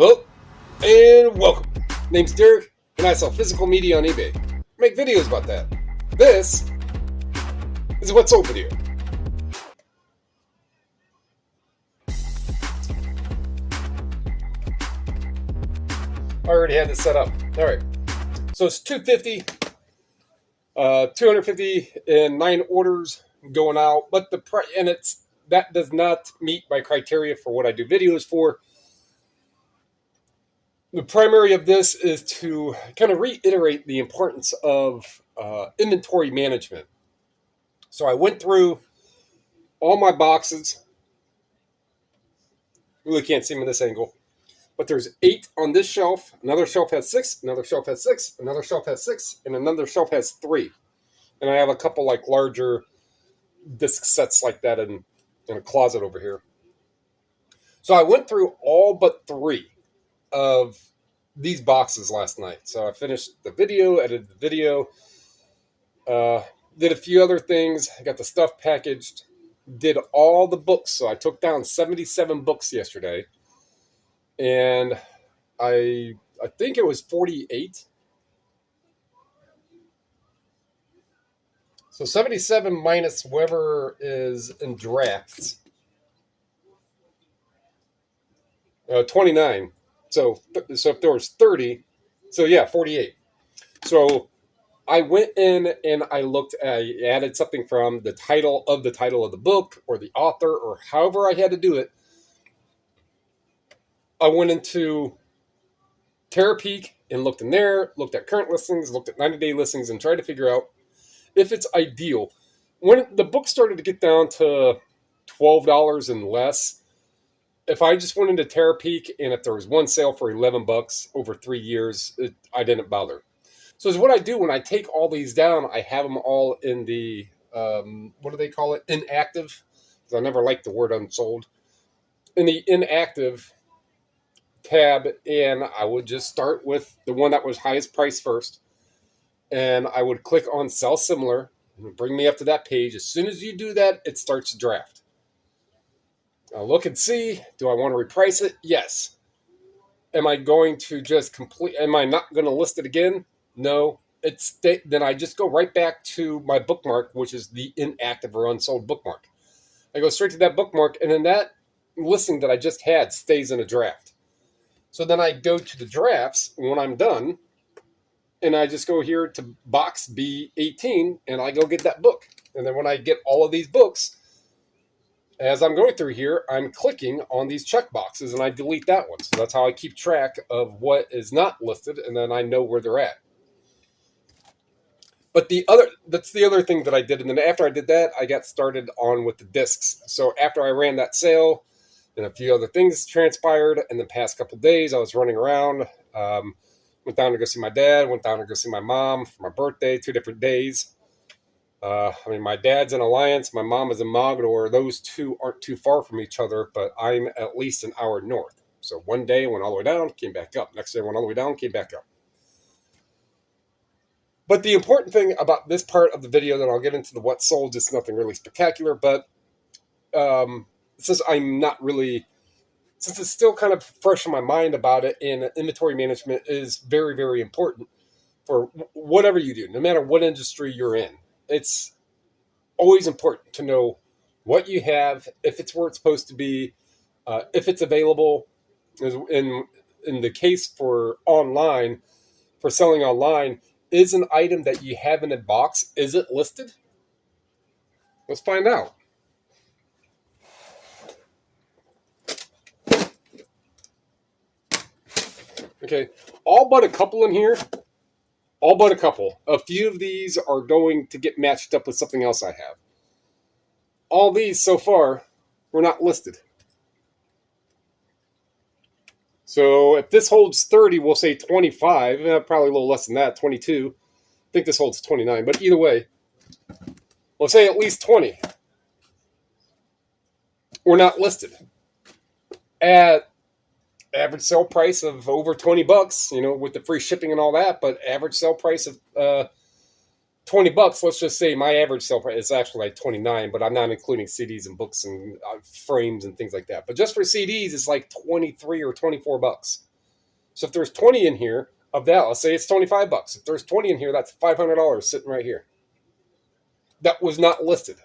Hello and welcome. Name's Derek, and I sell physical media on eBay. Make videos about that. This is a What's Sold video. I already had this set up. All right, so it's $250, 250 and 9 orders going out, but that does not meet my criteria for what I do videos for. The primary of this is to kind of reiterate the importance of inventory management. So I went through all my boxes. Really can't see them in this angle, but there's 8 on this shelf. Another shelf has 6. Another shelf has 6. Another shelf has 6, and another shelf has 3. And I have a couple like larger disc sets like that in a closet over here. So I went through all but 3 of these boxes last night. So I finished the video, edited the video, did a few other things. I got the stuff packaged, did all the books. So I took down 77 books yesterday, and I think it was 48. So 77 minus whoever is in drafts, 29. So if there was 30, so yeah, 48. So I went in and I added something from the title of the book or the author or however I had to do it. I went into Terapeak and looked in there, looked at current listings, looked at 90-day listings, and tried to figure out if it's ideal. When the book started to get down to $12 and less, if I just went into Terapeak and if there was one sale for $11 over 3 years, I didn't bother. So is what I do when I take all these down. I have them all in the what do they call it? Inactive, because I never liked the word unsold. In the inactive tab, and I would just start with the one that was highest price first, and I would click on sell similar and bring me up to that page. As soon as you do that, it starts to draft. I'll look and see, do I want to reprice it? Yes. Am I going to just am I not going to list it again? No. Then I just go right back to my bookmark, which is the inactive or unsold bookmark. I go straight to that bookmark, and then that listing that I just had stays in a draft. So then I go to the drafts when I'm done, and I just go here to box B18, and I go get that book. And then when I get all of these books, as I'm going through here, I'm clicking on these check boxes, and I delete that one. So that's how I keep track of what is not listed, and then I know where they're at. But that's the other thing that I did. And then after I did that, I got started on with the discs. So after I ran that sale, and a few other things transpired in the past couple of days, I was running around, went down to go see my dad, went down to go see my mom for my birthday, 2 different days. My dad's in Alliance, my mom is in Mogador. Those two aren't too far from each other, but I'm at least an hour north. So one day I went all the way down, came back up. Next day I went all the way down, came back up. But the important thing about this part of the video, that I'll get into the what sold, is nothing really spectacular, but since it's still kind of fresh in my mind about it, and inventory management is very, very important for whatever you do, no matter what industry you're in. It's always important to know what you have, if it's where it's supposed to be, if it's available. In the case for online, for selling online, is an item that you have in a box, is it listed? Let's find out. Okay, all but a couple in here. All but a couple. A few of these are going to get matched up with something else I have. All these so far were not listed. So if this holds 30, we'll say 25. Probably a little less than that, 22. I think this holds 29, but either way, we'll say at least 20 were not listed at average sale price of over $20, with the free shipping and all that. But average sale price of $20. Let's just say my average sale price is actually like 29, but I'm not including CDs and books and frames and things like that. But just for CDs, it's like 23 or $24. So if there's 20 in here of that, let's say it's $25. If there's 20 in here, that's $500 sitting right here. That was not listed.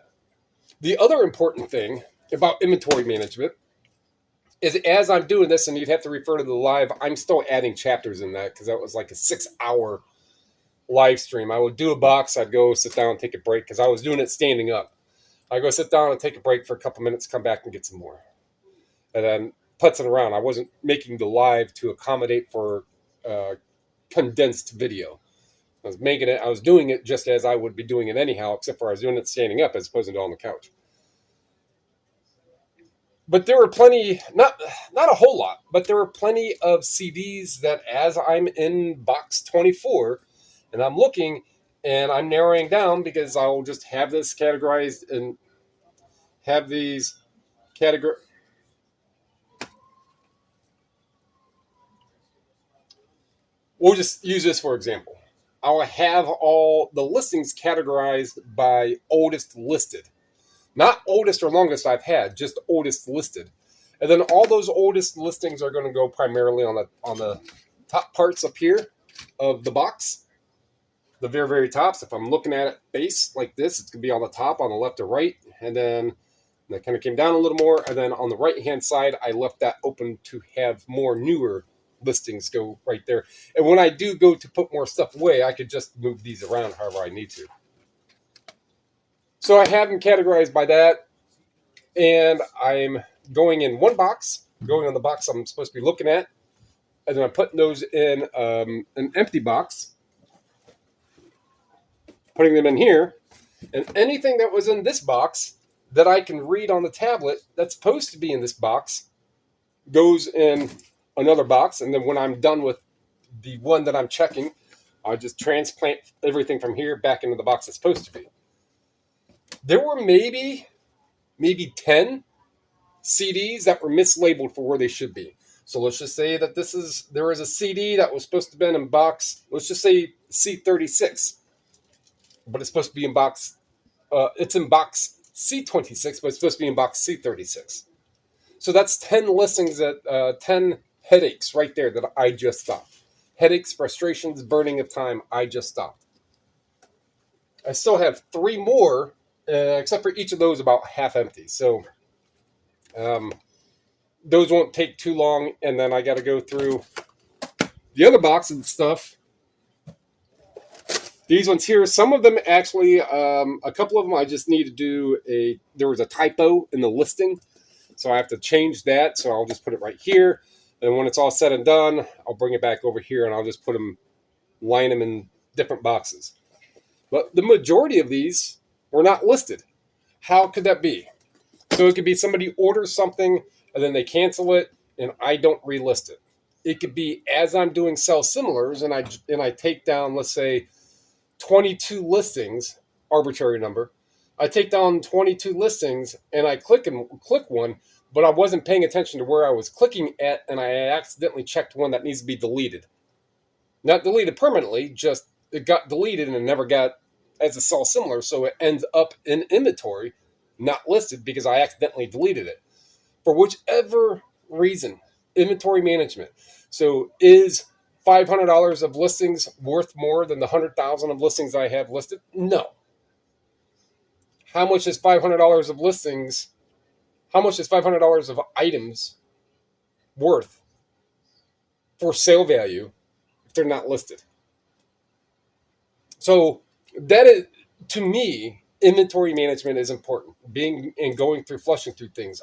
The other important thing about inventory management is as I'm doing this, and you'd have to refer to the live, I'm still adding chapters in that because that was like a 6-hour live stream. I would do a box, I'd go sit down and take a break because I was doing it standing up. I go sit down and take a break for a couple minutes, come back and get some more. And then putzing around. I wasn't making the live to accommodate for condensed video. I was doing it just as I would be doing it anyhow, except for I was doing it standing up as opposed to on the couch. But there were plenty, not a whole lot, but there were plenty of CDs that as I'm in box 24 and I'm looking and I'm narrowing down because I'll just have this categorized and have these category. We'll just use this for example. I'll have all the listings categorized by oldest listed. Not oldest or longest I've had, just oldest listed. And then all those oldest listings are going to go primarily on the top parts up here of the box. The very, very tops. If I'm looking at it base like this, it's going to be on the top, on the left or right. And then that kind of came down a little more. And then on the right-hand side, I left that open to have more newer listings go right there. And when I do go to put more stuff away, I could just move these around however I need to. So I have them categorized by that, and I'm going in one box, going on the box I'm supposed to be looking at, and then I'm putting those in an empty box, putting them in here, and anything that was in this box that I can read on the tablet that's supposed to be in this box goes in another box, and then when I'm done with the one that I'm checking, I'll just transplant everything from here back into the box it's supposed to be. There were maybe 10 CDs that were mislabeled for where they should be. So let's just say that there is a CD that was supposed to be in box, let's just say C36, but it's supposed to be in box, it's in box C26, but it's supposed to be in box C36. So that's 10 listings, 10 headaches right there that I just stopped. Headaches, frustrations, burning of time, I just stopped. I still have 3 more, except for each of those about half empty. So those won't take too long, and then I got to go through the other box and stuff. These ones here, some of them actually, a couple of them I just need to do there was a typo in the listing, so I have to change that, so I'll just put it right here, and when it's all said and done, I'll bring it back over here, and I'll just line them in different boxes. But the majority of these were not listed. How could that be? So it could be somebody orders something and then they cancel it and I don't relist it. It could be as I'm doing sell similars and I take down, let's say, 22 listings, arbitrary number. I take down 22 listings and I click one, but I wasn't paying attention to where I was clicking at and I accidentally checked one that needs to be deleted. Not deleted permanently, just it got deleted and it never got as a sell similar, so it ends up in inventory, not listed because I accidentally deleted it. For whichever reason, inventory management. So is $500 of listings worth more than the 100,000 of listings I have listed? No. How much is $500 of listings? How much is $500 of items worth for sale value if they're not listed? So that is, to me, inventory management is important. Being and going through, flushing through things.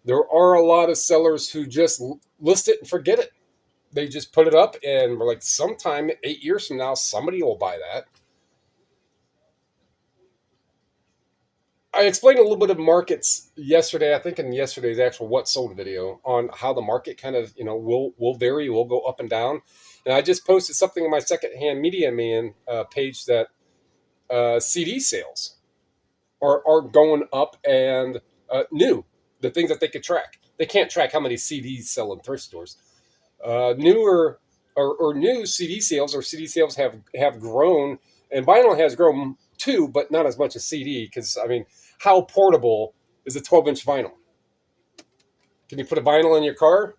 There are a lot of sellers who just list it and forget it. They just put it up and we're like, sometime 8 years from now, somebody will buy that. I explained a little bit of markets yesterday, I think in yesterday's actual What Sold video, on how the market kind of, will vary, will go up and down. And I just posted something on my secondhand MediaMan page that CD sales are going up and new. The things that they could track. They can't track how many CDs sell in thrift stores. Newer or new CD sales have grown, and vinyl has grown too, but not as much as CD. Because how portable is a 12-inch vinyl? Can you put a vinyl in your car?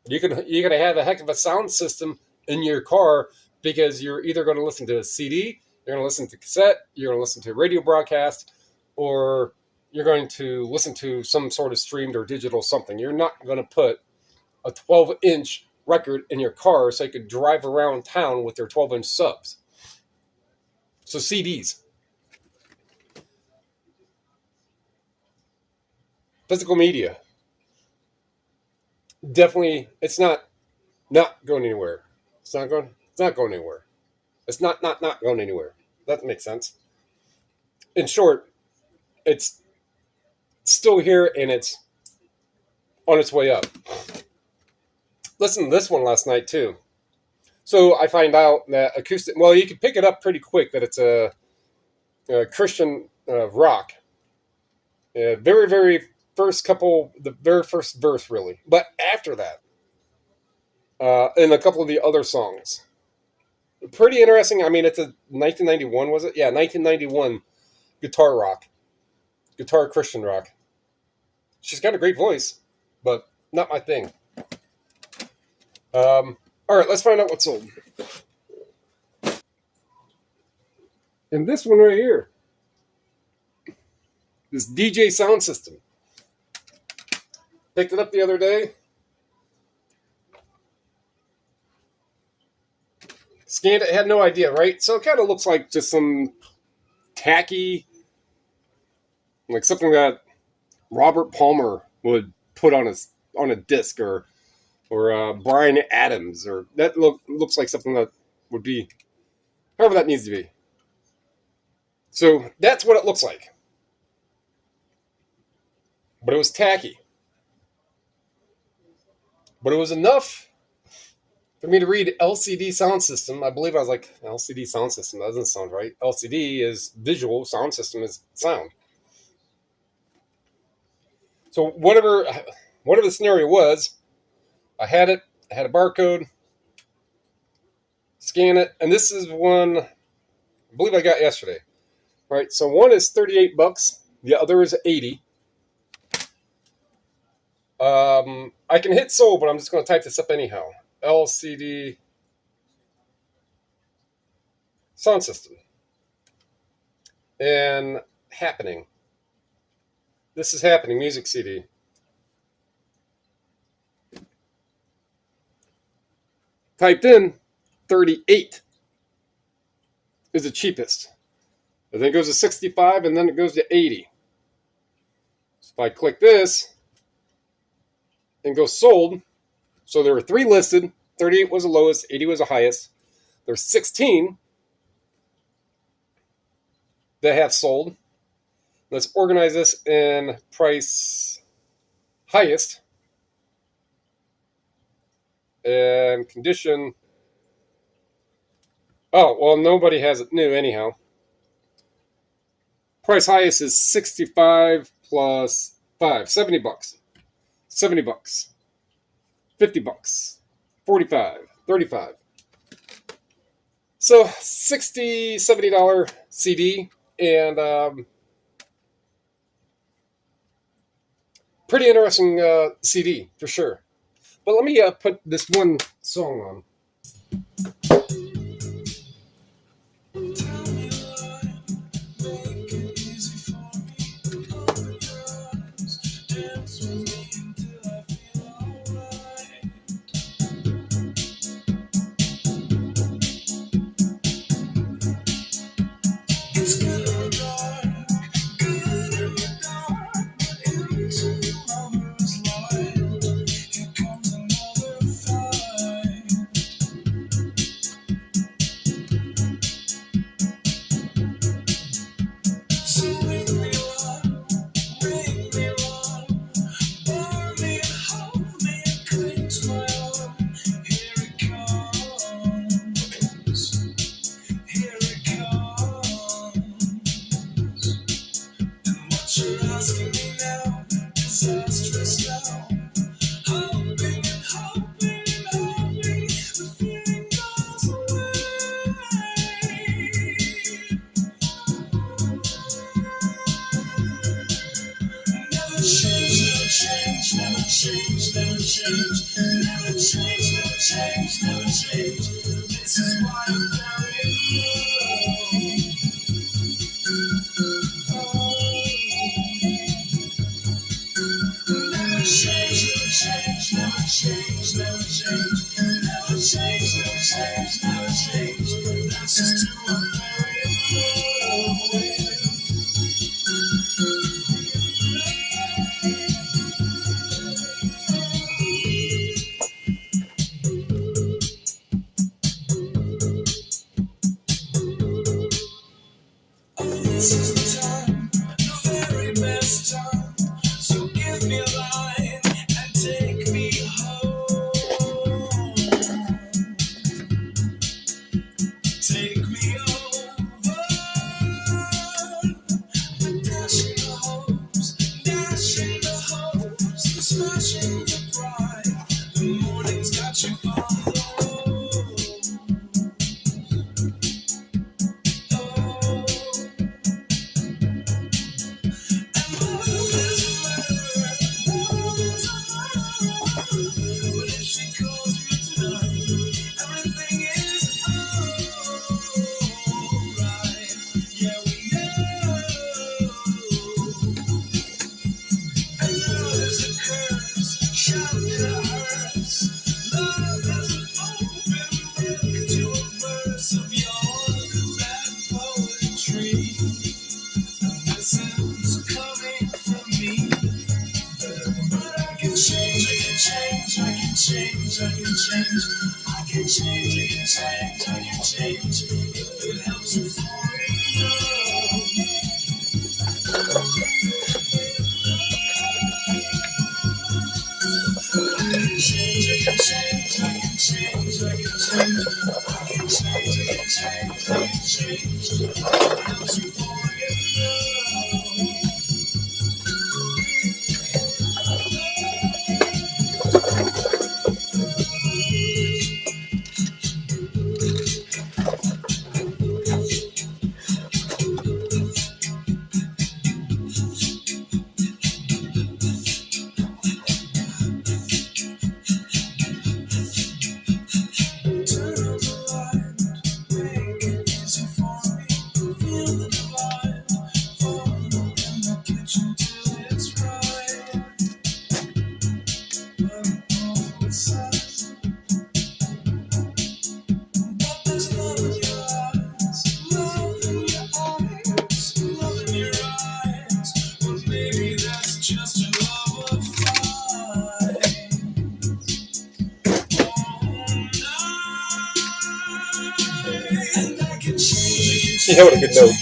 You can have a heck of a sound system in your car because you're either going to listen to a CD, you're going to listen to cassette, you're going to listen to a radio broadcast, or you're going to listen to some sort of streamed or digital something. You're not going to put a 12-inch record in your car so you could drive around town with their 12-inch subs. So CDs. Physical media. Definitely, it's not going anywhere. It's not going anywhere. It's not going anywhere. That makes sense. In short, it's still here and it's on its way up. Listen to this one last night too. So I find out that acoustic. Well, you can pick it up pretty quick that it's a Christian rock. Very very first couple, the very first verse really, but after that, and a couple of the other songs, pretty interesting. I mean, it's a 1991, was it? Yeah, 1991 guitar rock, guitar Christian rock. She's got a great voice, but not my thing. All right, let's find out what's sold. And this one right here, this DJ Soundsystem. Picked it up the other day. Scanned it, had no idea, right? So it kind of looks like just some tacky, like something that Robert Palmer would put on a disc, or Bryan Adams, or that looks like something that would be, however that needs to be. So that's what it looks like. But it was tacky. But it was enough for me to read LCD Sound System. I believe I was like, LCD Sound System, that doesn't sound right. LCD is visual, sound system is sound. So whatever the scenario was, I had it, I had a barcode, scan it, and this is one I believe I got yesterday. Right, so one is $38, the other is $80. I can hit sold, but I'm just going to type this up anyhow. LCD Sound System. And happening. This is happening, music CD. Typed in 38 is the cheapest. And then it goes to 65, and then it goes to 80. So if I click this and go sold, so there were 3 listed. 38 was the lowest, 80 was the highest. There's 16 that have sold. Let's organize this in price highest and condition. Oh, well, nobody has it new anyhow. Price highest is 65 plus 5, $70. $70. $50. 45. 35. So $60, $70 CD, and pretty interesting CD for sure. But let me put this one song on. Yeah, what a good note.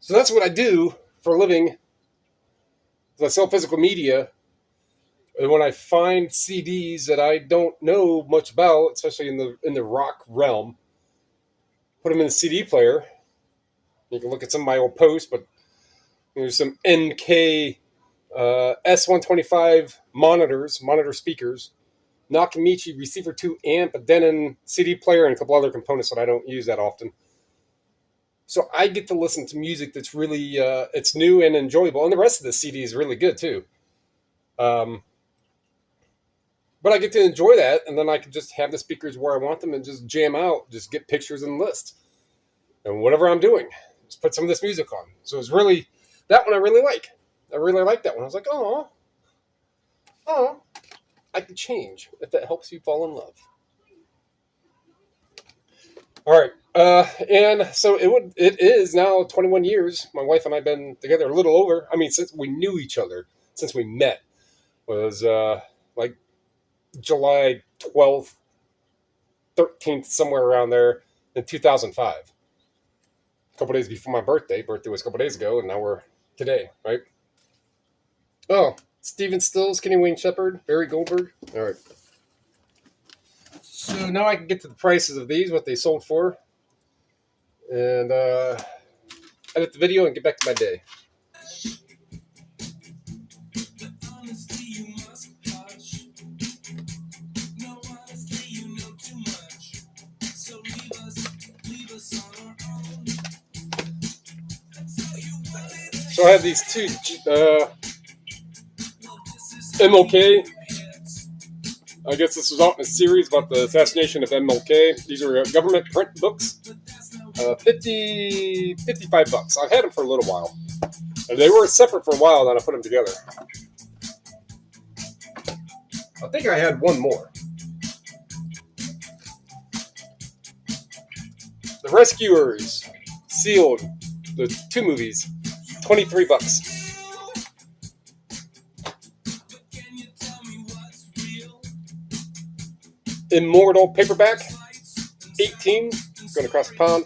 So that's what I do for a living. I sell physical media. And when I find CDs that I don't know much about, especially in the rock realm, put them in the CD player. You can look at some of my old posts, but there's some NK S125 monitor speakers, Nakamichi receiver 2 amp, a Denon CD player, and a couple other components that I don't use that often. So I get to listen to music that's really it's new and enjoyable, and the rest of the CD is really good too. But I get to enjoy that, and then I can just have the speakers where I want them and just jam out, just get pictures and lists. And whatever I'm doing, just put some of this music on. So it's really, that one I really like. I really like that one. I was like, oh, I can change if that helps you fall in love. All right. And so it is now 21 years. My wife and I have been together a little over. I mean, since we knew each other, since we met, was like July 12th, 13th, somewhere around there in 2005. A couple days before my birthday. Birthday was a couple days ago, and now we're today, right? Oh, Steven Stills, Kenny Wayne Shepherd, Barry Goldberg. All right. So now I can get to the prices of these, what they sold for, and edit the video and get back to my day. So I have these two MLK. I guess this was out in a series about the assassination of MLK. These are government print books. 55 bucks. I've had them for a little while. And they were separate for a while, then I put them together. I think I had one more. The Rescuers, sealed, the 2 movies, 23 bucks. Immortal paperback, 18, going across the pond.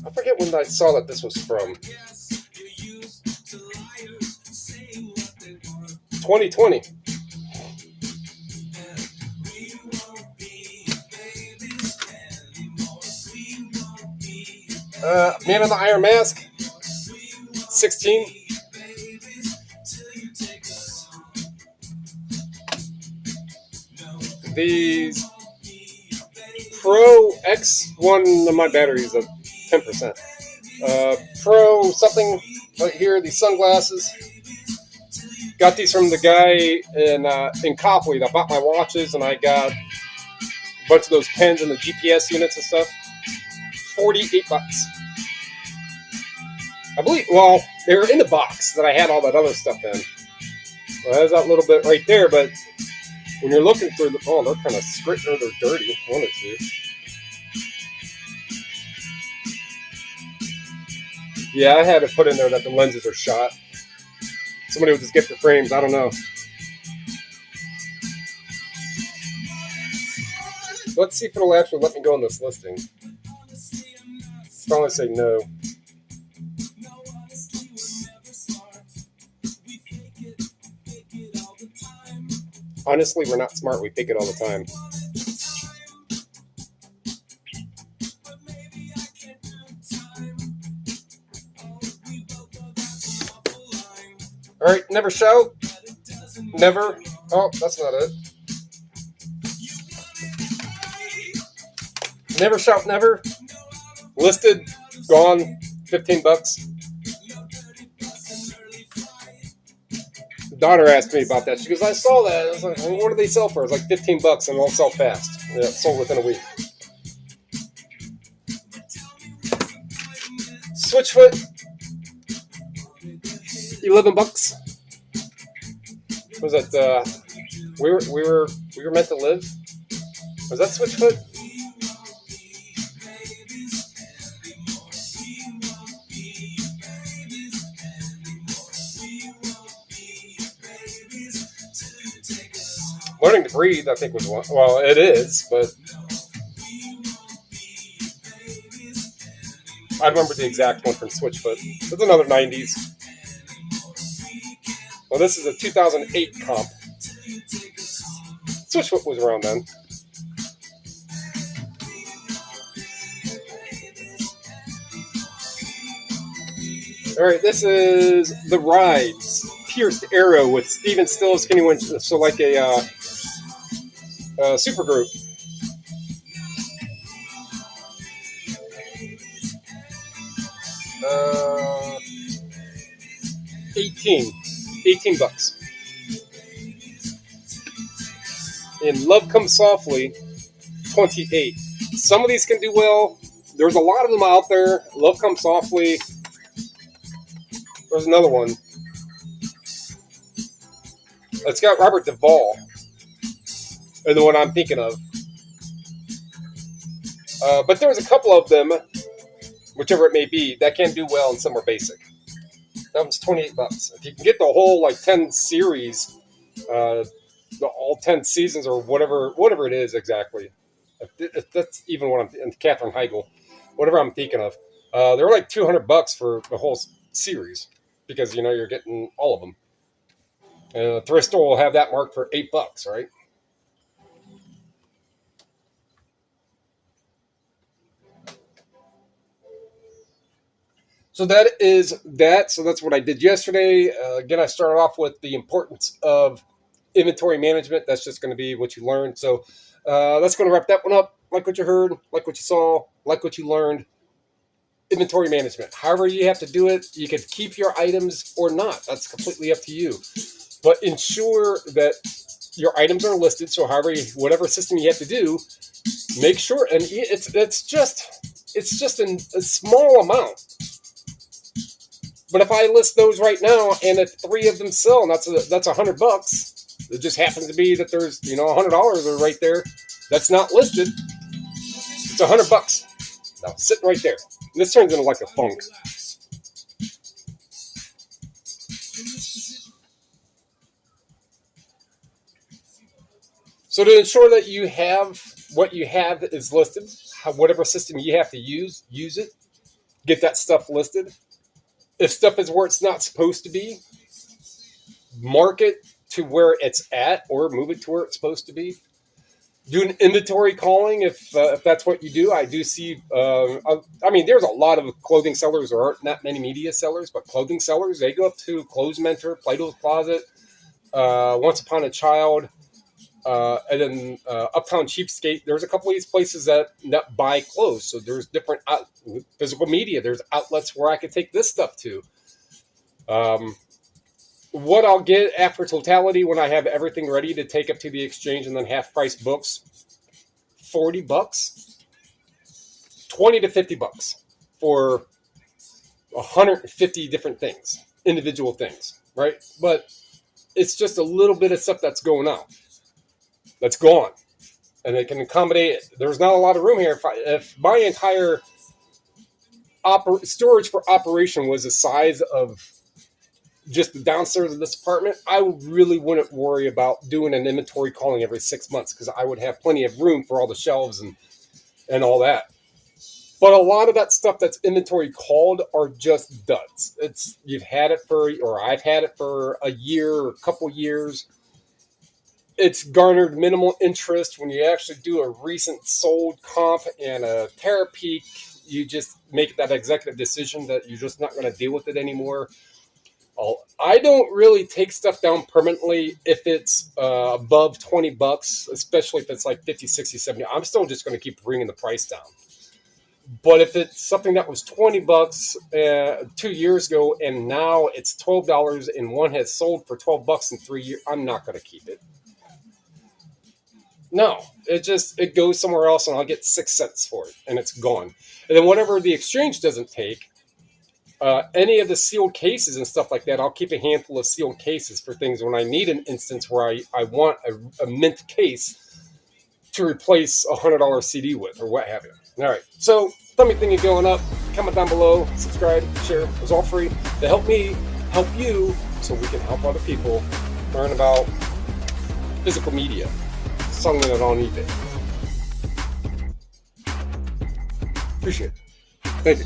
I forget when I saw that this was from. 2020. Man in the Iron Mask, 16. These Pro X, one of my batteries of 10%. Pro something right here, these sunglasses. Got these from the guy in Copley that bought my watches, and I got a bunch of those pens and the GPS units and stuff. 48 bucks. I believe, well, they were in the box that I had all that other stuff in. Well, there's that little bit right there, but when you're looking through the, oh, they're kind of scratched or they're dirty. One or two. Yeah, I had it put in there that the lenses are shot. Somebody with his gift of frames, I don't know. Let's see if it'll actually let me go on this listing. It's probably say no. Honestly, we're not smart. We fake it all the time. All right, never shout. Never. Oh, that's not it. Never shout never. Listed, gone, 15 bucks. Daughter asked me about that. She goes, I saw that. I was like, well, what do they sell for? It's like 15 bucks and they'll sell fast. Yeah, it sold within a week. Switchfoot, 11 bucks. Was that we were meant to live? Was that Switchfoot? Learning to Breathe, I think, was one. Well, it is, but I remember the exact one from Switchfoot. It's another 90s. Well, this is a 2008 comp. Switchfoot was around then. All right, this is The Rides, Pierced Arrow with Steven Stills, Kenny Wayne, so like a super group. Uh, 18 bucks. And Love Comes Softly, 28. Some of these can do well. There's a lot of them out there. Love Comes Softly. There's another one. It's got Robert Duvall. Or the one I'm thinking of. But there's a couple of them, whichever it may be, that can do well and some are basic. That one's 28 bucks. If you can get the whole like 10 series, all 10 seasons or whatever it is exactly. If that's even what I'm, and Katherine Heigl, whatever I'm thinking of. They're like $200 for the whole series because you're getting all of them. A thrift store will have that marked for $8, right? So that is that. So that's what I did yesterday. Again, I started off with the importance of inventory management. That's just going to be what you learned. So that's going to wrap that one up. Like what you heard, like what you saw, like what you learned. Inventory management. However you have to do it, you can keep your items or not. That's completely up to you. But ensure that your items are listed. So whatever system you have to do, make sure. And it's just a small amount. But if I list those right now, and if 3 of them sell, and that's $100, it just happens to be that there's $100 are right there that's not listed. It's $100 now sitting right there. And this turns into like a funk. So to ensure that you have what you have is listed, whatever system you have to use it. Get that stuff listed. If stuff is where it's not supposed to be, mark it to where it's at or move it to where it's supposed to be. Do an inventory calling if that's what you do. I do see, there's a lot of clothing sellers. There aren't that many media sellers, but clothing sellers, they go up to Clothes Mentor, Plato's Closet, Once Upon a Child, and then Uptown Cheapskate. There's a couple of these places that buy clothes. So there's different physical media. There's outlets where I could take this stuff to. What I'll get after totality when I have everything ready to take up to the exchange and then half price books, $40, $20 to $50 for 150 different things, individual things, right? But it's just a little bit of stuff that's going out. That's gone. And it can accommodate, there's not a lot of room here. If my entire storage for operation was the size of just the downstairs of this apartment, I really wouldn't worry about doing an inventory calling every 6 months because I would have plenty of room for all the shelves and all that. But a lot of that stuff that's inventory called are just duds. I've had it for a year or a couple years. It's garnered minimal interest. When you actually do a recent sold comp and a Terra Peak, you just make that executive decision that you're just not going to deal with it anymore. I don't really take stuff down permanently if it's above $20, especially if it's like 50, 60, 70. I'm still just going to keep bringing the price down. But if it's something that was $20 2 years ago and now it's $12 and one has sold for $12 in 3 years, I'm not going to keep it. No, it goes somewhere else and I'll get 6 cents for it and it's gone. And then whatever the exchange doesn't take, any of the sealed cases and stuff like that, I'll keep a handful of sealed cases for things when I need an instance where I want a mint case to replace a $100 CD with or what have you. All right, so let me think you're going up. Comment down below, subscribe, share. It's all free to help me help you so we can help other people learn about physical media, selling it on eBay. Appreciate it. Thank you.